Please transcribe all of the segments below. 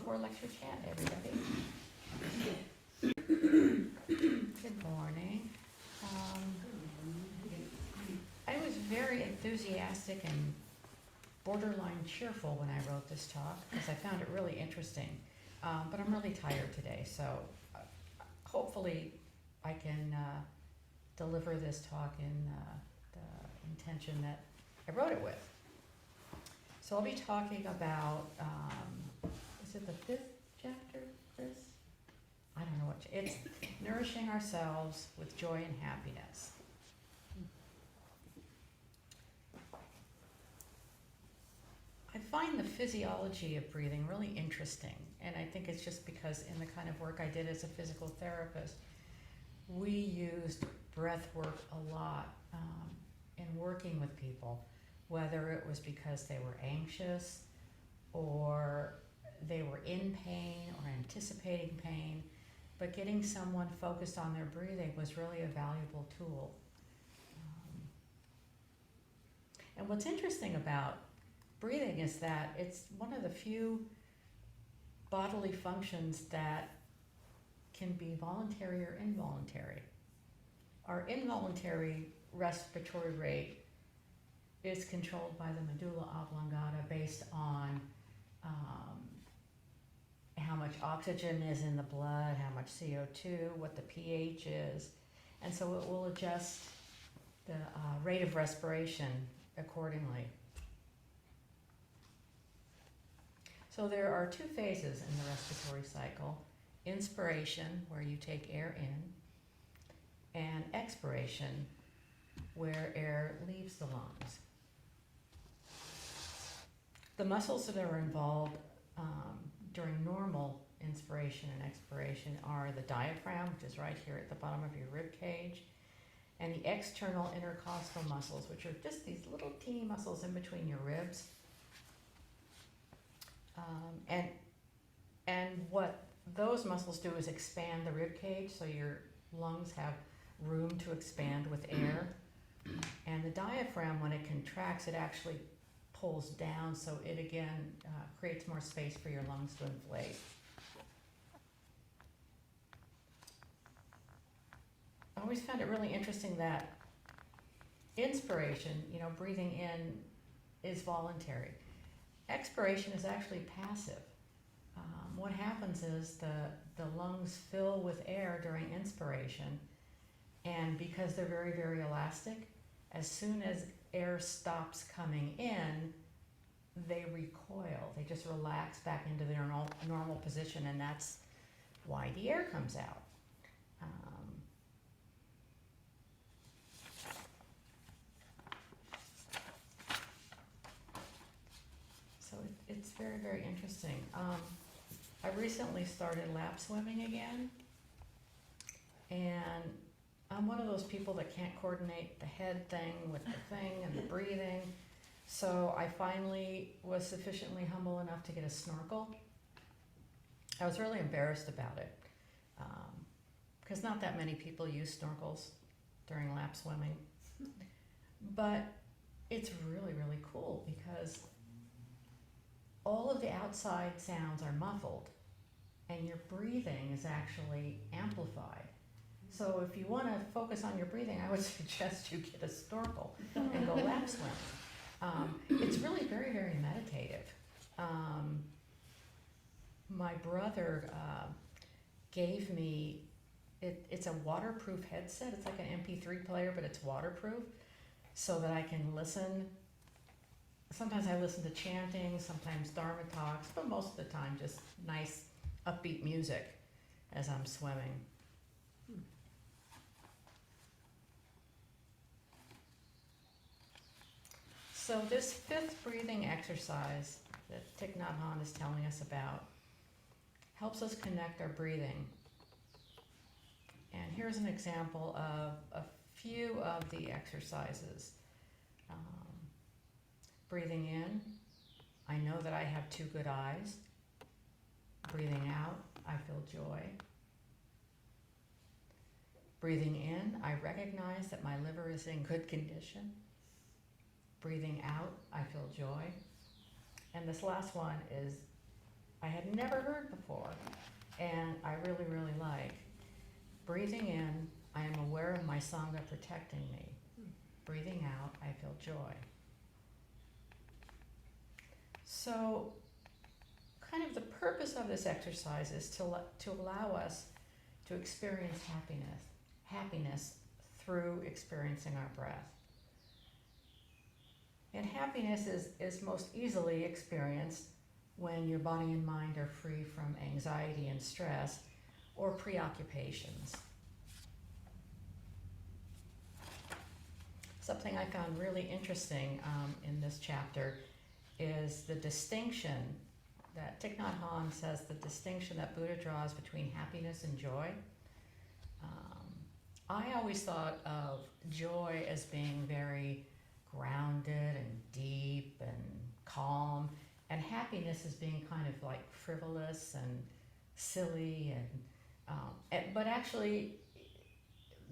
before lecture chat, everybody. Good morning. I was very enthusiastic and borderline cheerful when I wrote this talk because I found it really interesting. But I'm really tired today, so hopefully I can deliver this talk in the intention that I wrote it with. So I'll be talking about, is it the 5th chapter, Chris? I don't know what, it's nourishing ourselves with joy and happiness. I find the physiology of breathing really interesting, and I think it's just because in the kind of work I did as a physical therapist, we used breath work a lot in working with people, whether it was because they were anxious or they were in pain or anticipating pain, but getting someone focused on their breathing was really a valuable tool. And what's interesting about breathing is that it's one of the few bodily functions that can be voluntary or involuntary. Our involuntary respiratory rate is controlled by the medulla oblongata based on how much oxygen is in the blood, how much CO2, what the pH is, and so it will adjust the rate of respiration accordingly. So there are two phases in the respiratory cycle: inspiration, where you take air in, and expiration, where air leaves the lungs. The muscles that are involved during normal inspiration and expiration are the diaphragm, which is right here at the bottom of your rib cage, and the external intercostal muscles, which are just these little teeny muscles in between your ribs. And what those muscles do is expand the rib cage, so your lungs have room to expand with air. And the diaphragm, when it contracts, it actually pulls down, so it again creates more space for your lungs to inflate. I always found it really interesting that inspiration, breathing in, is voluntary. Expiration is actually passive. What happens is the lungs fill with air during inspiration, and because they're very, very elastic, as soon as air stops coming in, they recoil. They just relax back into their normal position, and that's why the air comes out. So it's very, very interesting. I recently started lap swimming again, and I'm one of those people that can't coordinate the head thing with the thing and the breathing. So I finally was sufficiently humble enough to get a snorkel. I was really embarrassed about it because not that many people use snorkels during lap swimming. But it's really, really cool because all of the outside sounds are muffled and your breathing is actually amplified. So if you want to focus on your breathing, I would suggest you get a snorkel and go lap swimming. It's really very, very meditative. My brother gave me, it's a waterproof headset. It's like an MP3 player, but it's waterproof, so that I can listen. Sometimes I listen to chanting, sometimes Dharma talks, but most of the time just nice upbeat music as I'm swimming. So this 5th breathing exercise that Thich, Nhat, Hanh is telling us about helps us connect our breathing. And here's an example of a few of the exercises. Breathing in, I know that I have 2 good eyes. Breathing out, I feel joy. Breathing in, I recognize that my liver is in good condition. Breathing out, I feel joy. And this last one is I had never heard before, and I really, really like. Breathing in, I am aware of my Sangha protecting me. Breathing out, I feel joy. So, kind of the purpose of this exercise is to allow us to experience happiness through experiencing our breath. And happiness is most easily experienced when your body and mind are free from anxiety and stress or preoccupations. Something I found really interesting in this chapter is the distinction that Thich Nhat Hanh says, the distinction that Buddha draws between happiness and joy. I always thought of joy as being very grounded and deep and calm, and happiness as being kind of like frivolous and silly, but actually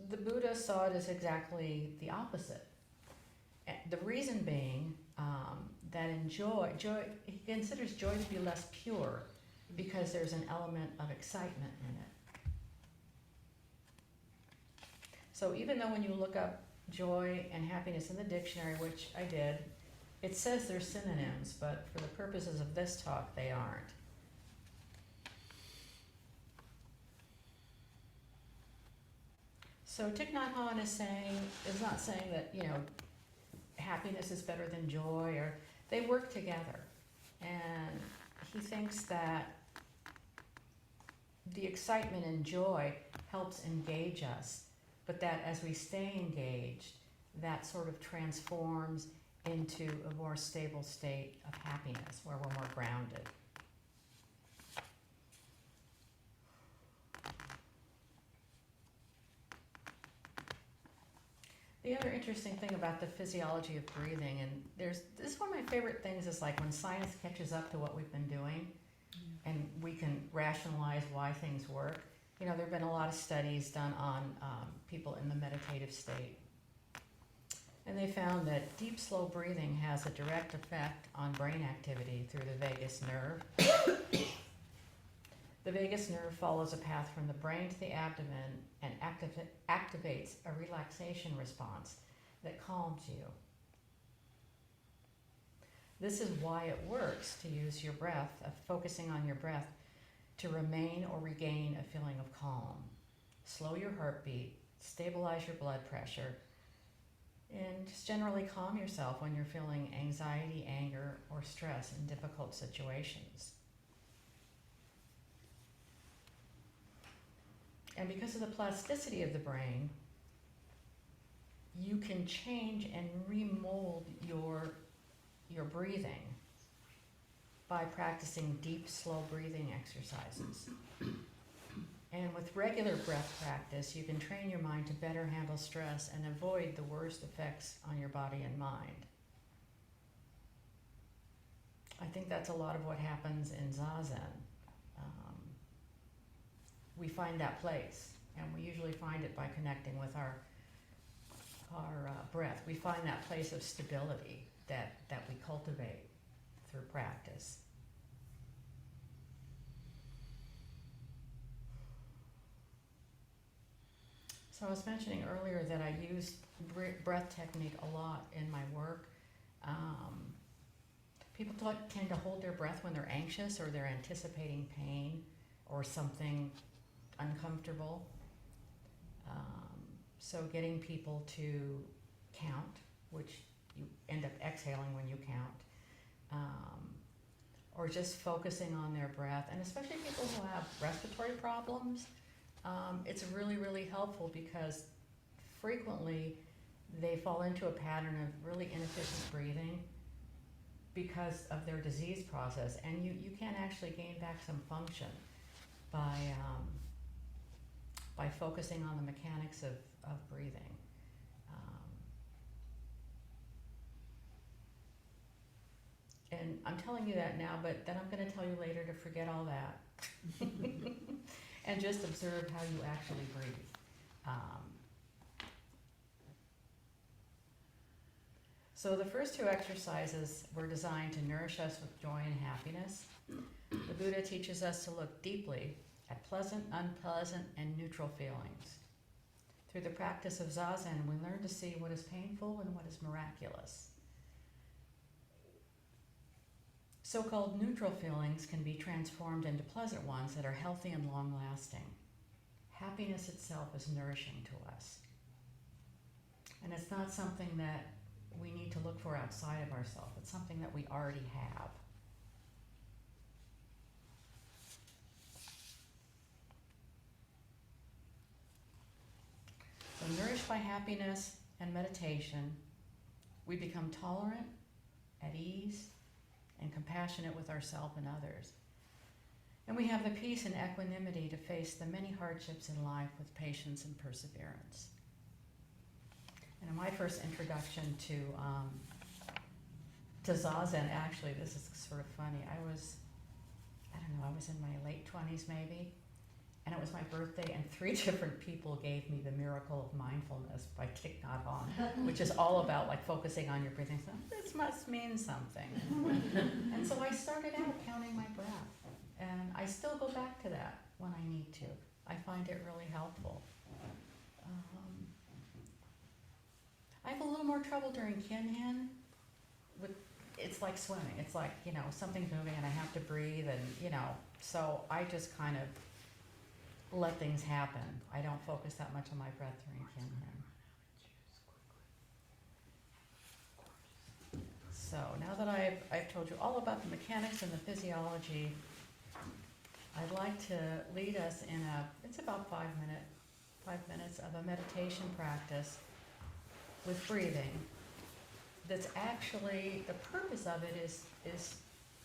the Buddha saw it as exactly the opposite. The reason being that in joy, he considers joy to be less pure because there's an element of excitement in it. So even though when you look up joy and happiness in the dictionary, which I did, it says they're synonyms, but for the purposes of this talk, they aren't. So Thich Nhat Hanh is not saying that, happiness is better than joy, or they work together. And he thinks that the excitement and joy helps engage us, but that as we stay engaged, that sort of transforms into a more stable state of happiness where we're more grounded. The other interesting thing about the physiology of breathing, and this is one of my favorite things, is like when science catches up to what we've been doing and we can rationalize why things work. There have been a lot of studies done on people in the meditative state. And they found that deep, slow breathing has a direct effect on brain activity through the vagus nerve. The vagus nerve follows a path from the brain to the abdomen and activates a relaxation response that calms you. This is why it works to use your breath, focusing on your breath, to remain or regain a feeling of calm. Slow your heartbeat, stabilize your blood pressure, and just generally calm yourself when you're feeling anxiety, anger, or stress in difficult situations. And because of the plasticity of the brain, you can change and remold your breathing by practicing deep, slow breathing exercises. And with regular breath practice, you can train your mind to better handle stress and avoid the worst effects on your body and mind. I think that's a lot of what happens in Zazen. We find that place, and we usually find it by connecting with our breath. We find that place of stability that we cultivate through practice. So I was mentioning earlier that I use breath technique a lot in my work. People tend to hold their breath when they're anxious or they're anticipating pain or something uncomfortable. So getting people to count, which you end up exhaling when you count, or just focusing on their breath, and especially people who have respiratory problems, it's really, really helpful because frequently they fall into a pattern of really inefficient breathing because of their disease process, and you can actually gain back some function by focusing on the mechanics of breathing. And I'm telling you that now, but then I'm going to tell you later to forget all that and just observe how you actually breathe. So the first two exercises were designed to nourish us with joy and happiness. The Buddha teaches us to look deeply at pleasant, unpleasant, and neutral feelings. Through the practice of Zazen, we learn to see what is painful and what is miraculous. So-called neutral feelings can be transformed into pleasant ones that are healthy and long-lasting. Happiness itself is nourishing to us. And it's not something that we need to look for outside of ourselves. It's something that we already have. So nourished by happiness and meditation, we become tolerant, at ease, and compassionate with ourselves and others. And we have the peace and equanimity to face the many hardships in life with patience and perseverance. And in my first introduction to Zazen, actually, this is sort of funny. I was in my late 20s maybe, and it was my birthday, and 3 different people gave me the Miracle of Mindfulness by Thich, Nhat, which is all about like focusing on your breathing. So this must mean something. And so I started out counting my breath, and I still go back to that when I need to. I find it really helpful. I have a little more trouble during Hanh. It's like swimming. It's like, something's moving and I have to breathe, and, so I just kind of let things happen. I don't focus that much on my breath during Hanh. So now that I've told you all about the mechanics and the physiology, I'd like to lead us in it's about 5 minutes of a meditation practice with breathing. That's actually, the purpose of it is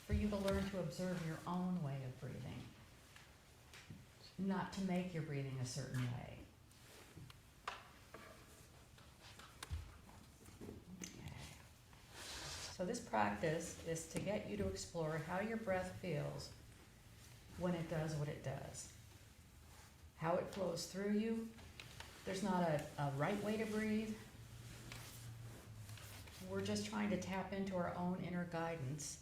for you to learn to observe your own way of breathing, not to make your breathing a certain way. Okay. So this practice is to get you to explore how your breath feels when it does what it does, how it flows through you. There's not a right way to breathe. We're just trying to tap into our own inner guidance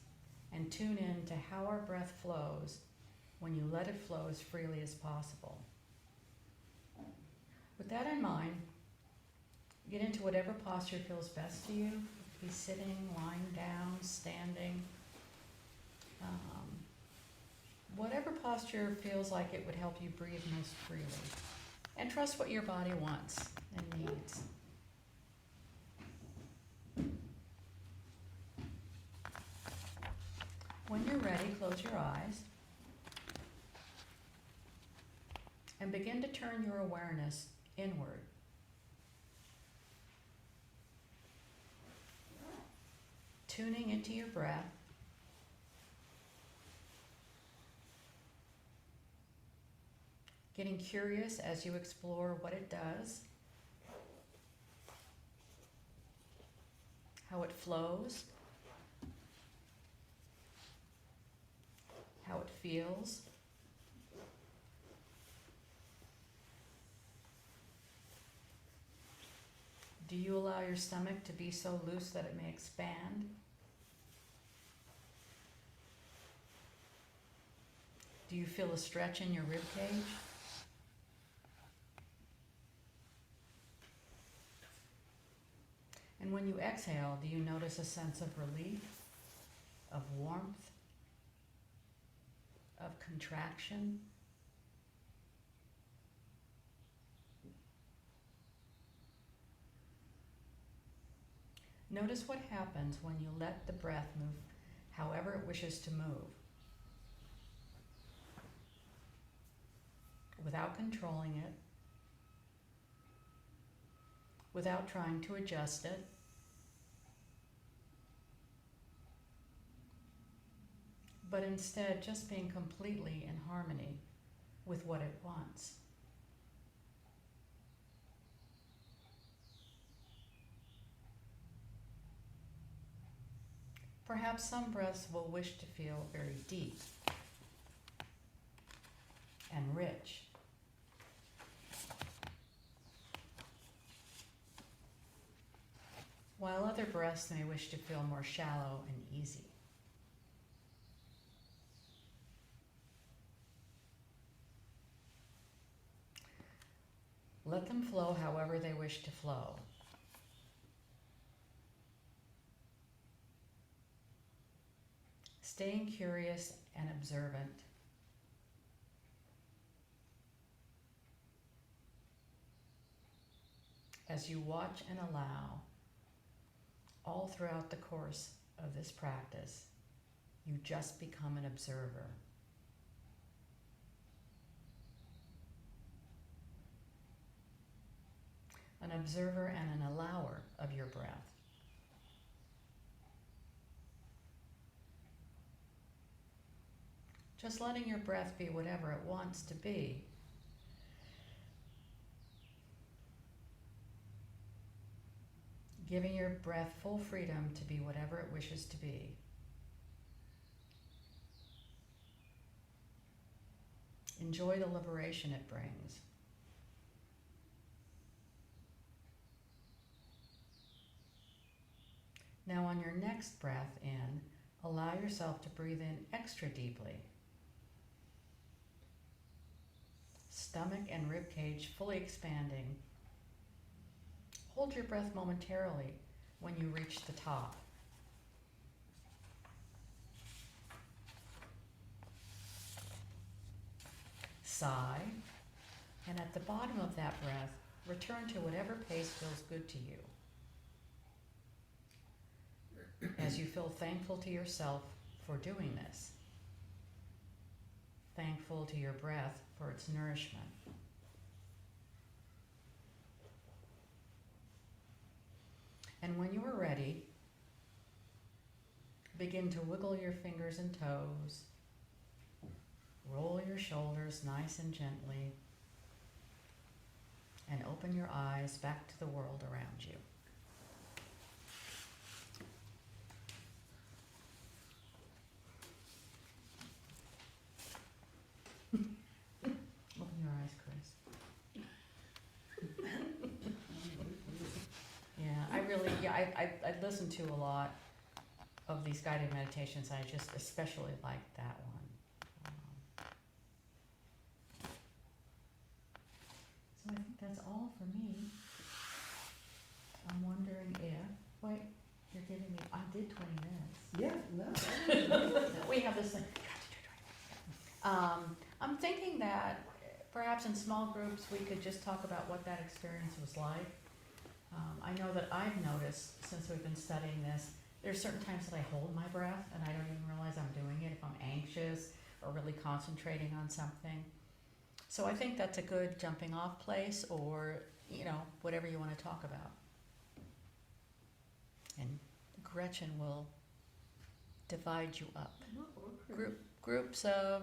and tune in to how our breath flows when you let it flow as freely as possible. With that in mind, get into whatever posture feels best to you. Be sitting, lying down, standing. Whatever posture feels like it would help you breathe most freely. And trust what your body wants and needs. When you're ready, close your eyes and begin to turn your awareness inward. Tuning into your breath. Getting curious as you explore what it does, how it flows, how it feels. Do you allow your stomach to be so loose that it may expand? Do you feel a stretch in your rib cage? And when you exhale, do you notice a sense of relief, of warmth, of contraction? Notice what happens when you let the breath move however it wishes to move, without controlling it, without trying to adjust it. But instead just being completely in harmony with what it wants. Perhaps some breaths will wish to feel very deep and rich. While other breaths may wish to feel more shallow and easy. Let them flow however they wish to flow. Staying curious and observant. As you watch and allow, all throughout the course of this practice, you just become an observer. An observer and an allower of your breath. Just letting your breath be whatever it wants to be. Giving your breath full freedom to be whatever it wishes to be. Enjoy the liberation it brings. Now on your next breath in, allow yourself to breathe in extra deeply. Stomach and rib cage fully expanding. Hold your breath momentarily when you reach the top. Sigh, and at the bottom of that breath, return to whatever pace feels good to you. As you feel thankful to yourself for doing this. Thankful to your breath for its nourishment. And when you are ready, begin to wiggle your fingers and toes. Roll your shoulders nice and gently. And open your eyes back to the world around you. Open your eyes, Chris. I listened to a lot of these guided meditations. I just especially liked that one. So I think that's all for me. I'm wondering if, wait, you're giving me, I did 20 minutes. Yeah, no. We have this thing, got to do 20 minutes. I'm thinking that perhaps in small groups we could just talk about what that experience was like. I know that I've noticed since we've been studying this, there's certain times that I hold my breath and I don't even realize I'm doing it if I'm anxious or really concentrating on something. So I think that's a good jumping off place, or, you know, whatever you want to talk about. And Gretchen will divide you up. Groups of